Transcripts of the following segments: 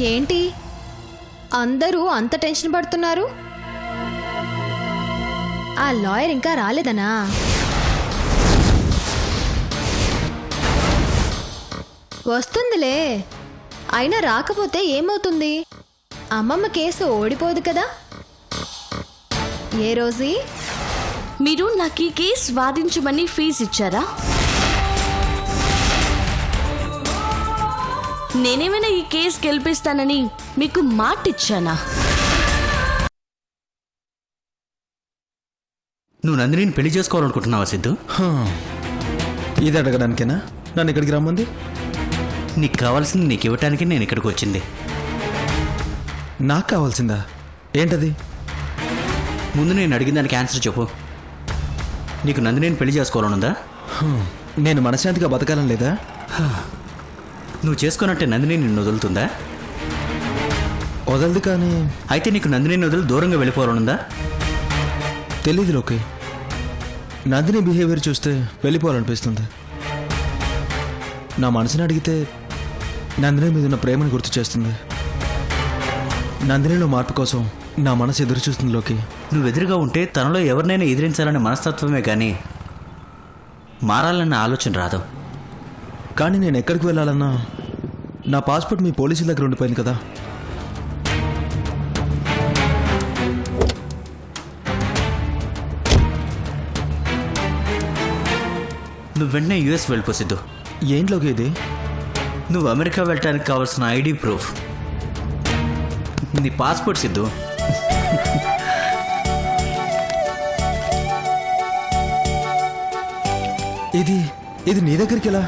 ఏంటి అందరూ అంత టెన్షన్ పడుతున్నారు? ఆ లాయర్ ఇంకా రాలేదనా? వస్తుందిలే. అయినా రాకపోతే ఏమవుతుంది? అమ్మమ్మ కేసు ఓడిపోదు కదా. ఏ రోజీ మీరు నాకు ఈ కేసు వాదించమని ఫీజు ఇచ్చారా? నేనేమైనా ఈ కేసు గెలిపిస్తానని మీకు మాట ఇచ్చానా? నువ్వు నందినిని పెళ్లి చేసుకోవాలనుకుంటున్నావా సిద్ధు? ఇది అడగడానికేనా నన్ను ఇక్కడికి రమ్మంది? నీకు కావాల్సింది నీకు ఇవ్వటానికి నేను ఇక్కడికి వచ్చింది. నాకు కావాల్సిందా? ఏంటది? ముందు నేను అడిగిన దానికి ఆన్సర్ చెప్పు. నీకు నందినిని పెళ్లి చేసుకోవాలనుందా? నేను మనశ్శాంతిగా బతకాలని లేదా? నువ్వు చేసుకున్నట్టే నందిని నిన్ను వదులుతుందా? వదలదు. కానీ అయితే నీకు నందినిని వదిలి దూరంగా వెళ్ళిపోవాలనుందా? తెలీదు లోకి. నందిని బిహేవియర్ చూస్తే వెళ్ళిపోవాలనిపిస్తుంది. నా మనసుని అడిగితే నందిని మీద ఉన్న ప్రేమను గుర్తు చేస్తుంది. నందినిలో మార్పు కోసం నా మనసు ఎదురు చూస్తుంది లోకి. నువ్వు ఎదురుగా ఉంటే తనలో ఎవరినైనా ఎదిరించాలనే మనస్తత్వమే కానీ మారాలన్న ఆలోచన రాదు. కానీ నేను ఎక్కడికి వెళ్ళాలన్నా నా పాస్పోర్ట్ మీ పోలీసుల దగ్గర ఉండిపోయింది కదా. నువ్వు వెంటనే యూఎస్ వెళ్ళిపో సిద్ధు. ఏంట్లోకి ఇది? నువ్వు అమెరికా వెళ్ళటానికి కావాల్సిన ఐడి ప్రూఫ్ నీ పాస్పోర్ట్ సిద్ధు. ఇది నీ దగ్గరికి ఎలా?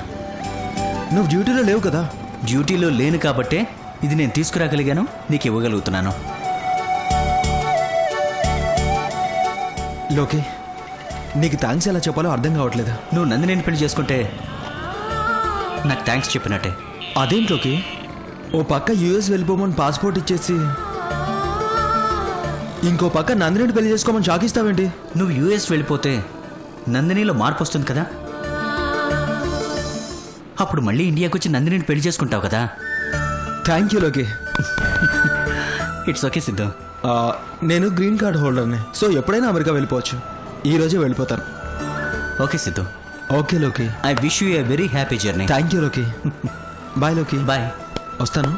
నువ్వు డ్యూటీలో లేవు కదా. డ్యూటీలో లేను కాబట్టే ఇది నేను తీసుకురాగలిగాను, నీకు ఇవ్వగలుగుతున్నాను. లోకి, నీకు థ్యాంక్స్ ఎలా చెప్పాలో అర్థం కావట్లేదా? నువ్వు నందినిని పెళ్లి చేసుకుంటే నాకు థ్యాంక్స్ చెప్పినట్టే. అదేంట్లోకి? ఓ పక్క యూఎస్ వెళ్ళిపోమని పాస్పోర్ట్ ఇచ్చేసి ఇంకో పక్క నందినిని పెళ్లి చేసుకోమని షాక్ ఇస్తావేంటి? నువ్వు యూఎస్ వెళ్ళిపోతే నందినిలో మార్పు వస్తుంది కదా. అప్పుడు మళ్ళీ ఇండియాకి వచ్చి నందినిని పెళ్లి చేసుకుంటావు కదా. థ్యాంక్ యూ లోకి. It's okay Siddhu. నేను గ్రీన్ కార్డ్ హోల్డర్ని, సో ఎప్పుడైనా అమెరికా వెళ్ళిపోవచ్చు. ఈ రోజే వెళ్ళిపోతాను. ఓకే సిద్ధు. ఓకే లోకి. I wish you a very happy journey. Thank you లోకి. బాయ్ లోకి. బాయ్. వస్తాను.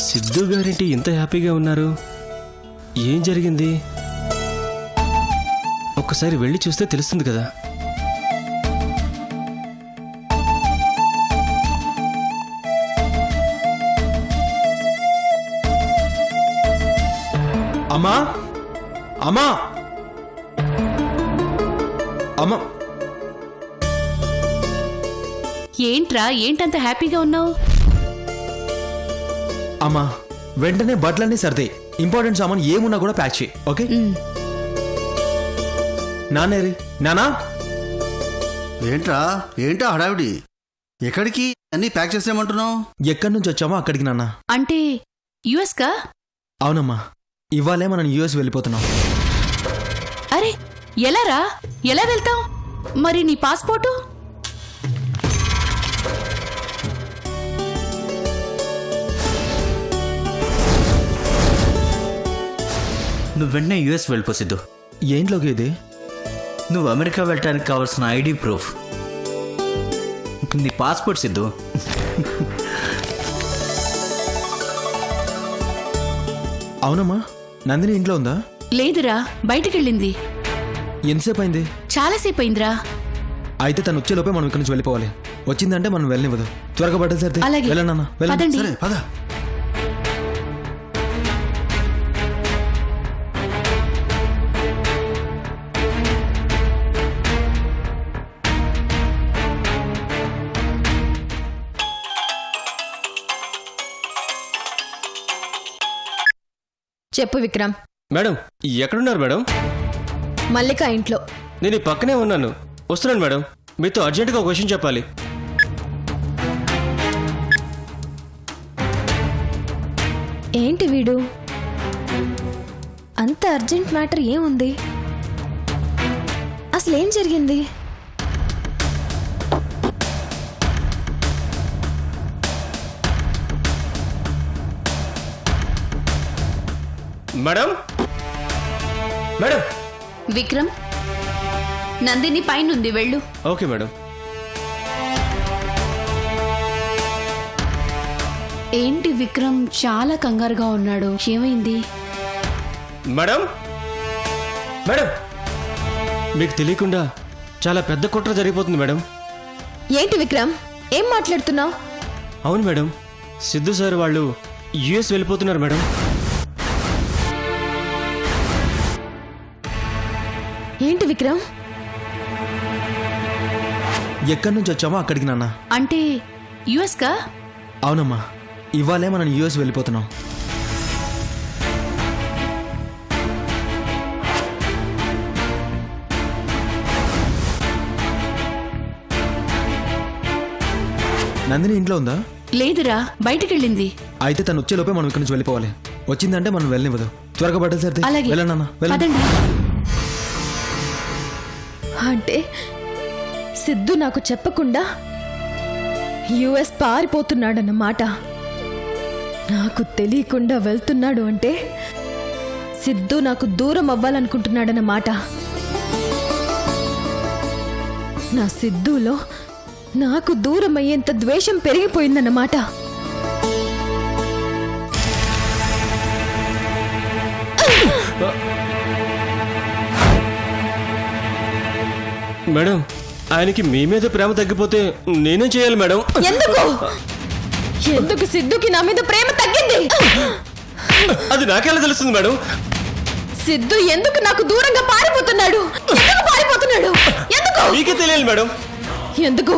సిద్ధు గారేంటి ఇంత హ్యాపీగా ఉన్నారు? ఏం జరిగింది? ఒక్కసారి వెళ్ళి చూస్తే తెలుస్తుంది కదా. అమ్మా, అమ్మా, అమ్మా. ఏంట్రా ఏంటంత హ్యాపీగా ఉన్నావు? అమ్మా, వెంటనే బట్టలన్నీ సర్దే. ఇంపార్టెంట్ సామాన్ ఏమున్నా కూడా ప్యాక్ చేయి. ఓకే? నాన్నేరి. నానా, ఏంటా హడావిడి? ఎక్కడికి? అన్నీ ప్యాక్ చేసేయమంటున్నావు? ఎక్కడి నుంచి వచ్చామో అక్కడికి నాన్న. అంటే యుఎస్ కా? అవునమ్మా, ఇవాళే మనం యూఎస్ వెళ్ళిపోతున్నాం. అరే ఎలారా? ఎలా వెళ్తావు? మరి నీ పాస్పోర్టు? నువ్వు వెంటనే యూఎస్ వెళ్ళిపో సిద్ధు. ఏంట్లోకి ఇది? నువ్వు అమెరికా వెళ్ళటానికి కావాల్సిన ఐడి ప్రూఫ్ నీ పాస్పోర్ట్ సిద్ధు. అవునమ్మా, నందిని ఇంట్లో ఉందా? లేదురా, బయటికెళ్ళింది. ఎంతసేపు అయింది? చాలాసేపు అయిందిరా. అయితే తను వచ్చేలోపే మనం ఇక్కడి నుంచి వెళ్ళిపోవాలి. వచ్చిందంటే మనం వెళ్ళనివ్వదు. త్వరగా బట్టలు సర్ది. అలాగే. వెళ్ళండి. పదండి. సరే పద. చెప్పు విక్రమ్. మేడం, ఎక్కడున్నారు మేడం? మల్లిక ఇంట్లో. నేను ఈ పక్కనే ఉన్నాను. వస్తున్నాను మేడం. మీతో అర్జెంటుగా ఒక విషయం చెప్పాలి. ఏంటి వీడు అంత అర్జెంట్ మ్యాటర్ ఏముంది? అసలు ఏం జరిగింది? Madam madam. విక్రమ్, నందిని పైనుంది, వెళ్ళు. Okay madam. ఏంటి విక్రమ్ చాలా కంగారుగా ఉన్నాడు, ఏమైంది? మేడం మేడం, మీకు తెలియకుండా చాలా పెద్ద కుట్ర జరిగిపోతుంది మేడం. ఏంటి విక్రమ్, ఏం మాట్లాడుతున్నావు? అవును మేడం, సిద్ధు సార్ వాళ్ళు యుఎస్ వెళ్ళిపోతున్నారు మేడం. ఏంటి విక్రమ్? ఎక్కడి నుంచి వచ్చామో అక్కడికి నాన్న. అంటే యుఎస్ కా? అవునమ్మా, ఇవాళే మనం యూఎస్ వెళ్ళిపోతున్నాం. నందిని ఇంట్లో ఉందా? లేదురా, బయటికెళ్ళింది. అయితే తను వచ్చేలోపే మనం ఇక్కడి నుంచి వెళ్ళిపోవాలి. వచ్చిందంటే మనం వెళ్ళనివ్వదు. త్వరగా బట్టలు సర్ది అలాగే. వెళ్ళండి నాన్న, వెళ్ళండి. పదండి. అంటే సిద్ధు నాకు చెప్పకుండా యుఎస్ పారిపోతున్నాడన్నమాట. నాకు తెలియకుండా వెళ్తున్నాడు అంటే సిద్ధు నాకు దూరం అవ్వాలనుకుంటున్నాడన్నమాట. నా సిద్ధులో నాకు దూరం అయ్యేంత ద్వేషం పెరిగిపోయిందన్నమాట. మేడం, ఆయనకి మీ మీద ప్రేమ తగ్గిపోతే నేనేం చేయాలి మేడం? ఎందుకు ఎందుకు సిద్ధుకి నా మీద ప్రేమ తగ్గింది? అది నాకెలా తెలుస్తుంది మేడం? సిద్ధు ఎందుకు నాకు దూరంగా పారిపోతున్నాడు? ఎందుకు పారిపోతున్నాడు? ఎందుకు? మీకే తెలియాలి మేడం. ఎందుకు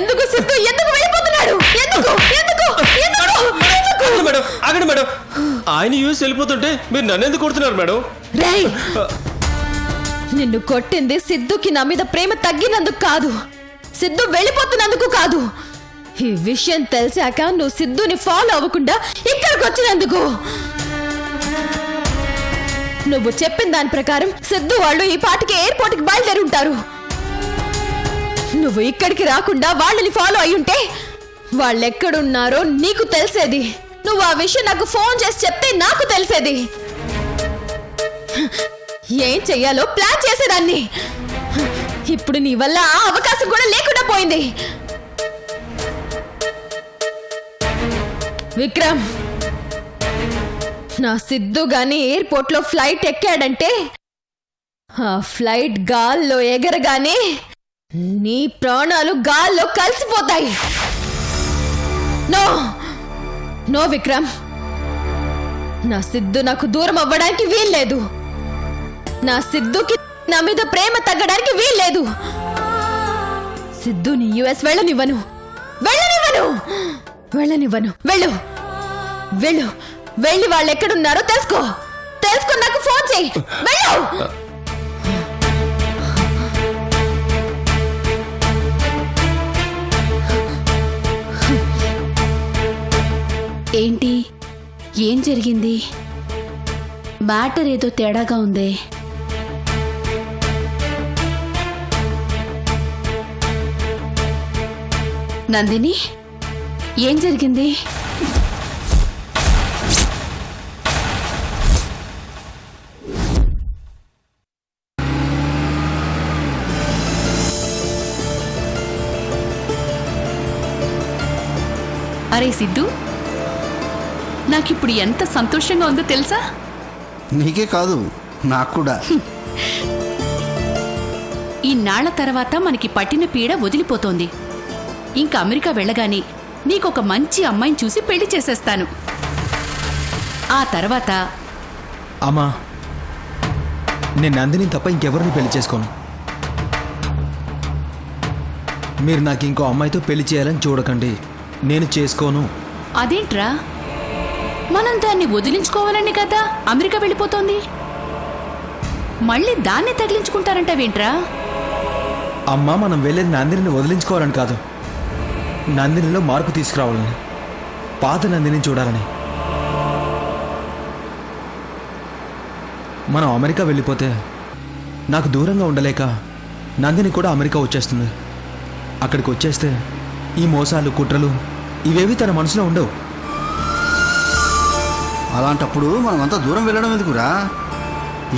ఎందుకు సిద్ధు ఎందుకు వెళ్ళిపోతున్నాడు? ఎందుకు ఎందుకు ఎందుకు ఎందుకు? ఆగండి మేడం, ఆగండి మేడం. ఆయన యూఎస్ వెళ్ళిపోతుంటే మీరు నన్ను ఎందుకు కొడుతున్నారు మేడం? రేయ్, నిన్ను కొట్టింది సిద్ధుకి నా మీద ప్రేమ తగ్గినందుకు కాదు, సిద్ధు వెళ్ళిపోతున్నందుకు కాదు. ఈ విషయం తెలిసాక నువ్వు సిద్ధుని ఫాలో అవ్వకుండా ఇక్కడికి వచ్చినందుకు. నువ్వు చెప్పిన దాని ప్రకారం సిద్ధు వాళ్ళు ఈ పాటికి ఎయిర్పోర్ట్కి బయలుదేరి ఉంటారు. నువ్వు ఇక్కడికి రాకుండా వాళ్ళని ఫాలో అయి ఉంటే వాళ్ళెక్కడున్నారో నీకు తెలిసేది. నువ్వు ఆ విషయం నాకు ఫోన్ చేసి చెప్తే నాకు తెలిసేది. ఏం చెయ్యాలో ప్లాన్ చేసేదాన్ని. ఇప్పుడు నీ వల్ల ఆ అవకాశం కూడా లేకుండా పోయింది. విక్రమ్, నా సిద్ధు గాని ఎయిర్పోర్ట్ లో ఫ్లైట్ ఎక్కాడంటే ఆ ఫ్లైట్ గాల్లో ఎగరగానే నీ ప్రాణాలు గాల్లో కలిసిపోతాయి. నో నో విక్రమ్, నా సిద్ధు నాకు దూరం అవ్వడానికి వీల్లేదు. నా సిద్ధుకి నా మీద ప్రేమ తగ్గడానికి వీల్లేదు. సిద్ధుని యుఎస్ వెళ్ళనివ్వను, వెళ్ళనివ్వను, వెళ్ళనివ్వను. వెళ్ళు వెళ్ళు, వెళ్ళి వాళ్ళు ఎక్కడున్నారో తెలుసుకో. తెలుసుకొని నాకు ఫోన్ చేయి. వెళ్ళు. ఏంటి, ఏం జరిగింది? మ్యాటర్ ఏదో తేడాగా ఉందే. నందిని, ఏం జరిగింది? అరే సిద్ధు, నాకిప్పుడు ఎంత సంతోషంగా ఉందో తెలుసా? నీకే కాదు, నాకు కూడా. ఇన్నాళ్ల తర్వాత మనకి పట్టిన పీడ వదిలిపోతోంది. ఇంకా అమెరికా వెళ్ళగానే నీకొక మంచి అమ్మాయిని చూసి పెళ్లి చేసేస్తాను. ఆ తర్వాత అమ్మా, నేను నందిని తప్ప ఇంకెవరిని పెళ్లి చేసుకోను. మీరు నాకు ఇంకో అమ్మాయితో పెళ్లి చేయాలని చూడకండి. నేను చేసుకోను. అదేంట్రా, మనం దాన్ని వదిలించుకోవాలని కదా అమెరికా వెళ్ళిపోతోంది. మళ్ళీ దాన్ని తగిలించుకుంటారంటావేంట్రా? అమ్మ మనం వెళ్ళేది నందినిని వదిలించుకోవాలని కాదు, నందినిలో మార్పు తీసుకురావాలని, పాత నందిని చూడాలని. మనం అమెరికా వెళ్ళిపోతే నాకు దూరంగా ఉండలేక నందిని కూడా అమెరికా వచ్చేస్తుంది. అక్కడికి వచ్చేస్తే ఈ మోసాలు కుట్రలు ఇవేవి తన మనసులో ఉండవు. అలాంటప్పుడు మనం అంత దూరం వెళ్ళడం ఎందుకురా?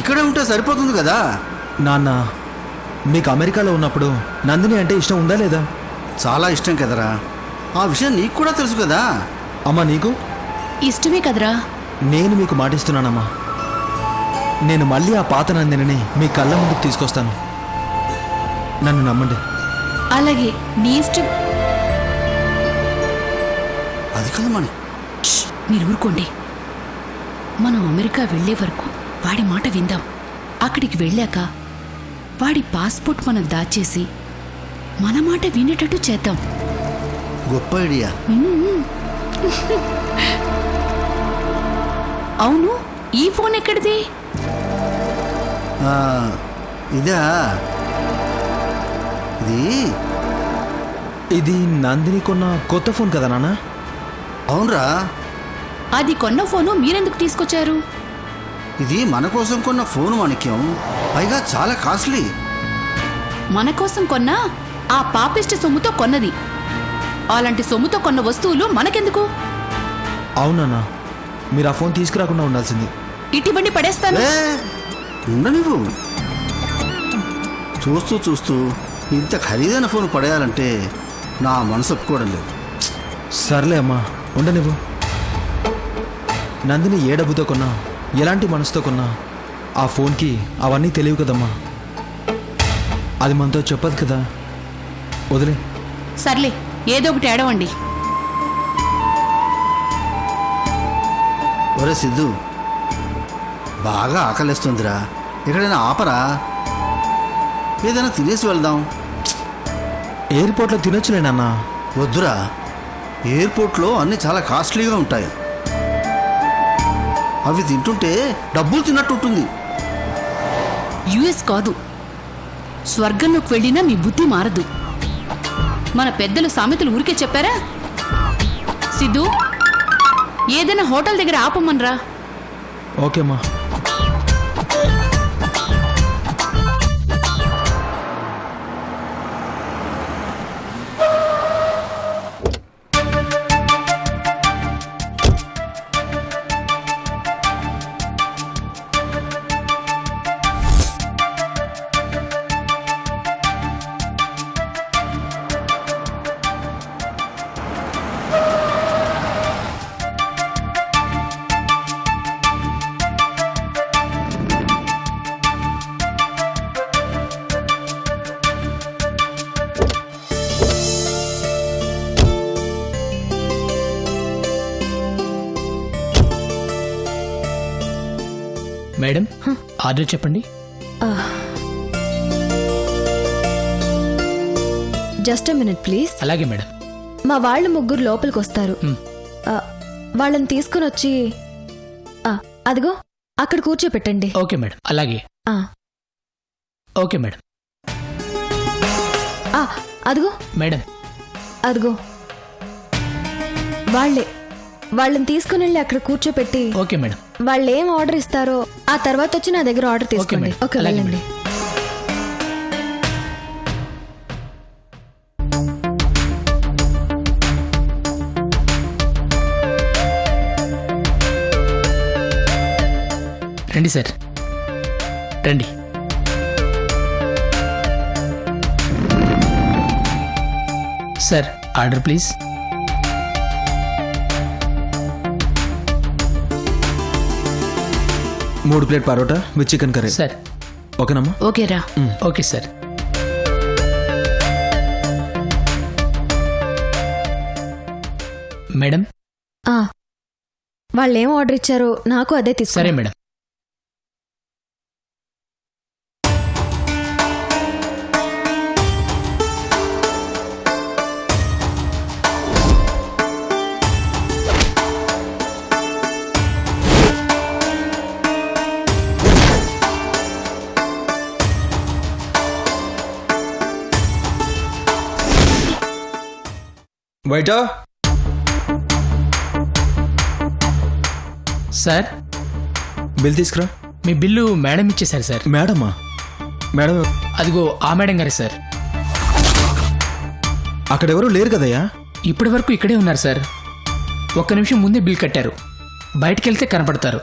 ఇక్కడే ఉంటే సరిపోతుంది కదా. నాన్న, మీకు అమెరికాలో ఉన్నప్పుడు నందిని అంటే ఇష్టం ఉందా లేదా? చాలా ఇష్టం కదరా. ఆ విషయం నీకు కూడా తెలుసు కదా. అమ్మా నీకు? ఇష్టమే కదరా. నేను మీకు మాటిస్తున్నానమ్మా, నేను మళ్ళీ ఆ పాత నందిని మీ కళ్ళ ముందుకు తీసుకొస్తాను. నన్ను నమ్మండి. అలాగే నీ ఇష్టం. అది కదా మన మీరు ఊరుకోండి. మనం అమెరికా వెళ్లే వరకు వాడి మాట విందాం. అక్కడికి వెళ్ళాక వాడి పాస్పోర్ట్ మనం దాచేసి మన మాట వినేటట్టు చేద్దాం. గొప్ప ఐడియా. అవును, ఈ ఫోన్ ఎక్కడిది? ఆ, ఇదా? ఇది నందిని కొన్న కొత్త ఫోన్ కదా నాన్న? అవునరా, అది కొన్న ఫోను మీరెందుకు తీసుకొచ్చారు? ఇది మన కోసం కొన్న ఫోన్ మాణిక్యం. పైగా చాలా కాస్ట్లీ. మన కోసం కొన్న ఆ పాపిష్టి సొమ్ముతో కొన్నది. అలాంటి సొమ్ముతో కొన్న వస్తువులు మనకెందుకు? అవునన్నా, మీరు ఆ ఫోన్ తీసుకురాకుండా ఉండాల్సింది. ఇటువంటి పడేస్తాను. ఏ ఉండనివ్వు. చూస్తూ చూస్తూ ఇంత ఖరీదైన ఫోన్ పడేయాలంటే నా మనసు ఒప్పుకోవడం లేదు. సర్లే అమ్మా, ఉండనివ్వు. నందిని ఏ డబ్బుతో కొన్నా, ఎలాంటి మనసుతో కొన్నా ఆ ఫోన్కి అవన్నీ తెలియవు కదమ్మా. అది మనతో చెప్పదు కదా. వదిలే. సర్లే, ఏదో ఒకటి ఏడవండి. ఒరే సిద్ధు, బాగా ఆకలిస్తుందిరా. ఎక్కడైనా ఆపరా, ఏదైనా తినేసి వెళ్దాం. ఎయిర్పోర్ట్లో తినొచ్చులేనన్నా. వద్దురా, ఎయిర్పోర్ట్లో అన్నీ చాలా కాస్ట్లీగా ఉంటాయి. అవి తింటుంటే డబ్బులు తిన్నట్టు ఉంటుంది. యుఎస్ కాదు, స్వర్గంలోకి వెళ్ళినా మీ బుద్ధి మారదు. మన పెద్దలు సామెతలు ఊరికే చెప్పారా? సిద్ధు, ఏదైనా హోటల్ దగ్గర ఆపమనరా. ఓకేమ్మా. మేడం, ఆర్డర్ చెప్పండి. Just a minute please. అలాగే మేడం. మా వాళ్ళు ముగ్గురు లోపలికి వస్తారు. Hmm. వాళ్ళని తీసుకుని వచ్చి అదిగో అక్కడ కూర్చోపెట్టండి. ఓకే మేడం, అలాగే. ఆ, ఓకే మేడం. అదిగో మేడం, అదిగో వాళ్ళని తీసుకుని వెళ్ళి అక్కడ కూర్చోపెట్టి ఓకే మేడం. వాళ్ళు ఏం ఆర్డర్ ఇస్తారో ఆ తర్వాత వచ్చి నా దగ్గర ఆర్డర్ తీసుకోండి. మేడం. ఓకే, అలాగే వెళ్ళండి. రండి సార్, రండి. Sir, order please. మూడు plate parotta with chicken curry. Sir. ఓకేనమ్మా? ఓకేరా. Okay sir. మేడం. వాళ్ళు ఏం ఆర్డర్ ఇచ్చారో నాకు అదే తీసుకో. సరే మేడం. బయట సార్ బిల్ తీసుకురా. మీ బిల్లు మేడం ఇచ్చేశారు సార్. మేడమా? మేడం అదిగో ఆ మేడం గారే సార్. అక్కడెవరూ లేరు కదయ్యా. ఇప్పటి వరకు ఇక్కడే ఉన్నారు సార్. ఒక్క నిమిషం ముందే బిల్ కట్టారు. బయటికి వెళ్తే కనపడతారు.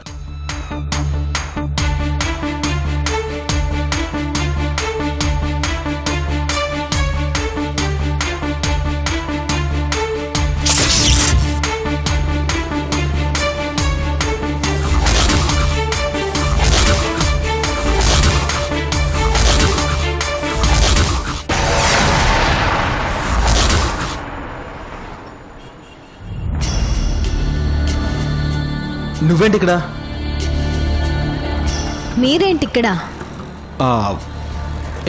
నువ్వేంటి ఇక్కడ? మీరేంటి ఇక్కడ? ఆ,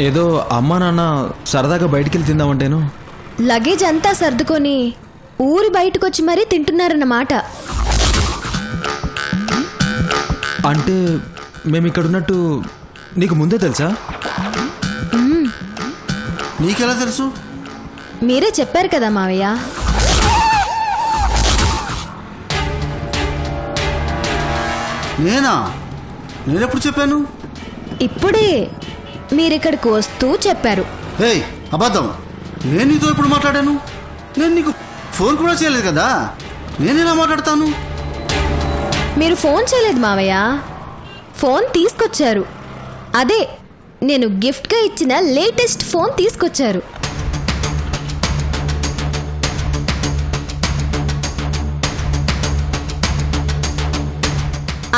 ఏదో అమ్మా నాన్న సరదాగా బయటికి వెళ్ళి తిందామంటేను. లగేజ్ అంతా సర్దుకొని ఊరి బయటకొచ్చి మరీ తింటున్నారన్నమాట. అంటే మేము ఇక్కడ ఉన్నట్టు నీకు ముందే తెలుసా? నీకెలా తెలుసు? మీరే చెప్పారు కదా మావయ్య. నేనెప్పుడు చెప్పాను? ఇప్పుడే మీరిక్కడికి వస్తూ చెప్పారు. ఏయ్ అబద్ధం! నేను నీతో ఎప్పుడు మాట్లాడాను? నేను నీకు ఫోన్ కూడా చేయలేదు కదా. నేనేలా మాట్లాడతాను? మీరు ఫోన్ చేయలేదు మావయ్య, ఫోన్ తీసుకొచ్చారు. అదే నేను గిఫ్ట్గా ఇచ్చిన లేటెస్ట్ ఫోన్ తీసుకొచ్చారు.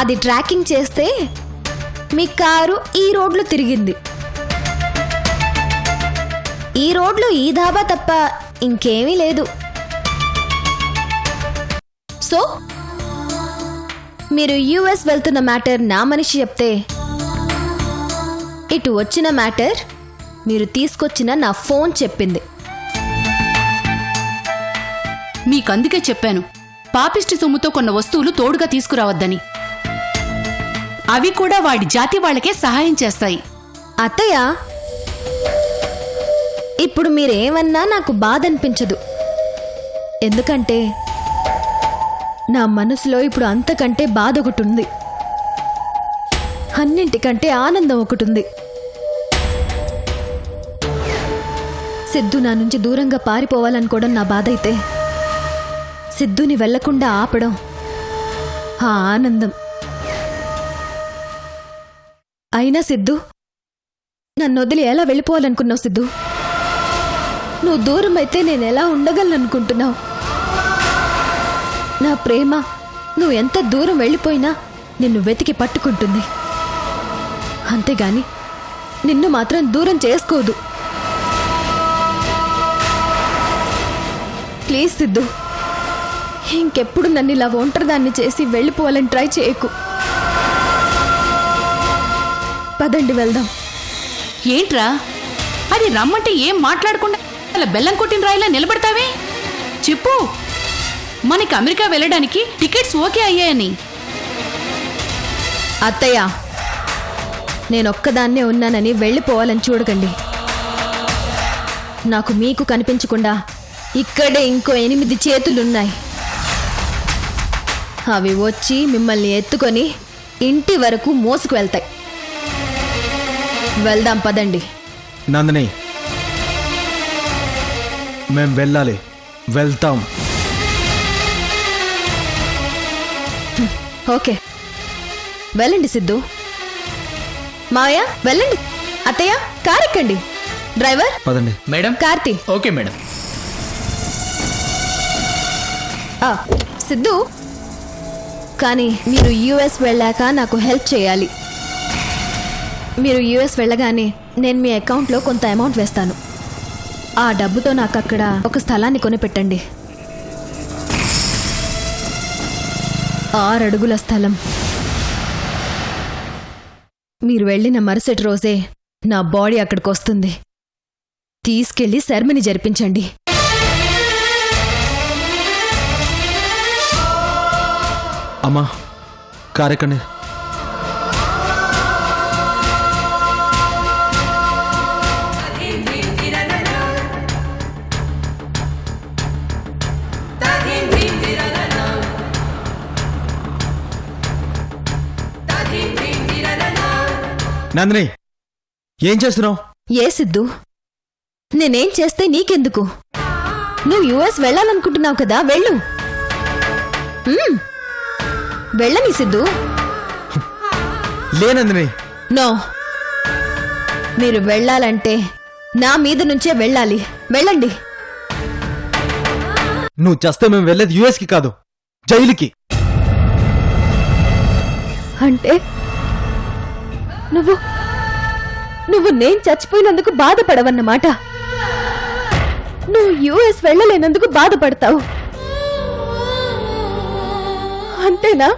అది ట్రాకింగ్ చేస్తే మీ కారు ఈ రోడ్లో తిరిగింది. ఈ రోడ్లో ఈ ధాబా తప్ప ఇంకేమీ లేదు. సో మీరు యుఎస్ వెళ్తున్న మ్యాటర్ నా మనిషి చెప్తే, ఇటు వచ్చిన మ్యాటర్ మీరు తీసుకొచ్చిన నా ఫోన్ చెప్పింది. మీకందుకే చెప్పాను పాపిష్టి సొమ్ముతో కొన్న వస్తువులు తోడుగా తీసుకురావద్దని. అవి కూడా వాడి జాతి వాళ్ళకే సహాయం చేస్తాయి. అత్తయ్య, ఇప్పుడు మీరేమన్నా నాకు బాధ అనిపించదు. ఎందుకంటే నా మనసులో ఇప్పుడు అంతకంటే బాధ ఒకటి ఉంది. అన్నింటికంటే ఆనందం ఒకటి ఉంది. సిద్ధు నా నుంచి దూరంగా పారిపోవాలనుకోవడం నా బాధ అయితే, సిద్ధుని వెళ్లకుండా ఆపడం ఆ ఆనందం. అయినా సిద్ధు, నన్ను వదిలి ఎలా వెళ్ళిపోవాలనుకున్నావు సిద్ధు? నువ్వు దూరం అయితే నేను ఎలా ఉండగలనుకుంటున్నావు? నా ప్రేమ నువ్వు ఎంత దూరం వెళ్ళిపోయినా నిన్ను వెతికి పట్టుకుంటుంది, అంతేగాని నిన్ను మాత్రం దూరం చేసుకోదు. ప్లీజ్ సిద్ధు, ఇంకెప్పుడు నన్ను ఇలా ఒంటరిదాన్ని చేసి వెళ్ళిపోవాలని ట్రై చేయకు. పదండి వెళ్దాం. ఏంట్రా అది? రమ్మంటే ఏం మాట్లాడకుండా అలా బెల్లం కొట్టిన రాయిలా నిలబడతావే? చెప్పు, మనకి అమెరికా వెళ్ళడానికి టికెట్స్ ఓకే అయ్యాయని. అత్తయ్య, నేనొక్కదాన్నే ఉన్నానని వెళ్ళిపోవాలని చూడకండి. నాకు మీకు కనిపించకుండా ఇక్కడే ఇంకో 8 చేతులున్నాయి. అవి వచ్చి మిమ్మల్ని ఎత్తుకొని ఇంటి వరకు మోసుకు వెళ్తాయి. వెళ్దాం పదండి. నందిని, మేం వెళ్ళాలి, వెళ్తాం. ఓకే, వెళ్ళండి సిద్ధు. మావయ్య వెళ్ళండి. అత్తయ్య కార్ ఎక్కండి. డ్రైవర్ పదండి. Madam. Karthi. Okay madam. Siddhu, కానీ మీరు యుఎస్ వెళ్ళాక నాకు హెల్ప్ చేయాలి. మీరు యుఎస్ వెళ్ళగానే నేను మీ అకౌంట్లో కొంత అమౌంట్ వేస్తాను. ఆ డబ్బుతో నాకు అక్కడ ఒక స్థలాన్ని కొనిపెట్టండి. 6 అడుగుల స్థలం. మీరు వెళ్ళిన మరుసటి రోజే నా బాడీ అక్కడికి వస్తుంది. తీసుకెళ్లి సెరమనీ జరిపించండి. అమ్మా, కార్ ఎక్కండి. నందిని ఏం చేస్తున్నావు? ఏ సిద్ధు, నేనేం చేస్తే నీకెందుకు? నువ్వు యుఎస్ వెళ్ళాలనుకుంటున్నావు కదా, వెళ్ళు. వెళ్ళని సిద్ధు. లే నందిని. నో, మీరు వెళ్ళాలంటే నా మీద నుంచే వెళ్ళాలి. వెళ్ళండి. నువ్వు చేస్తే మేము వెళ్ళేది యుఎస్కి కాదు, జైలుకి. అంటే నువ్వు నేను చచ్చిపోయినందుకు బాధపడవన్నమాట. నువ్వు యుఎస్ వెళ్ళలేనందుకు బాధపడతావు, అంతేనా?